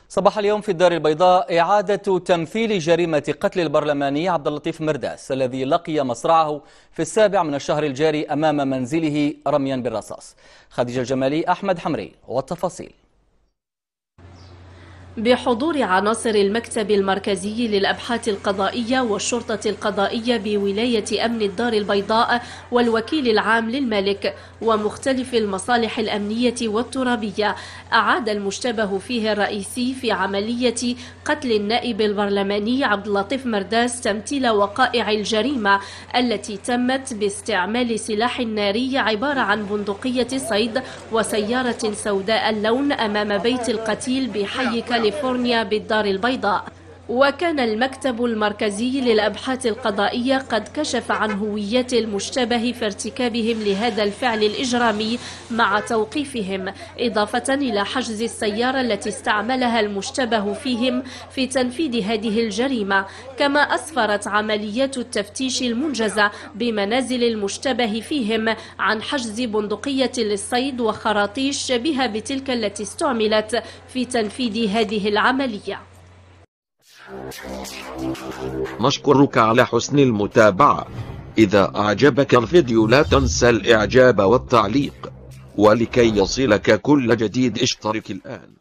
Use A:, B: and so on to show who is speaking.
A: صباح اليوم في الدار البيضاء إعادة تمثيل جريمة قتل البرلماني عبد اللطيف مرداس الذي لقي مصرعه في 7 من الشهر الجاري أمام منزله رميا بالرصاص. خديجة الجمالي، أحمد حمري والتفاصيل.
B: بحضور عناصر المكتب المركزي للأبحاث القضائية والشرطة القضائية بولاية أمن الدار البيضاء والوكيل العام للملك ومختلف المصالح الأمنية والترابية، أعاد المشتبه فيه الرئيسي في عملية قتل النائب البرلماني عبد اللطيف مرداس تمثيل وقائع الجريمة التي تمت باستعمال سلاح ناري عبارة عن بندقية صيد وسيارة سوداء اللون أمام بيت القتيل بحي كاليفورنيا بالدار البيضاء. وكان المكتب المركزي للأبحاث القضائية قد كشف عن هويات المشتبه في ارتكابهم لهذا الفعل الإجرامي مع توقيفهم، إضافة إلى حجز السيارة التي استعملها المشتبه فيهم في تنفيذ هذه الجريمة. كما أسفرت عمليات التفتيش المنجزة بمنازل المشتبه فيهم عن حجز بندقية للصيد وخراطيش شبيهة بتلك التي استعملت في تنفيذ هذه العملية.
C: نشكرك على حسن المتابعة. إذا أعجبك الفيديو لا تنسى الإعجاب والتعليق، ولكي يصلك كل جديد اشترك الآن.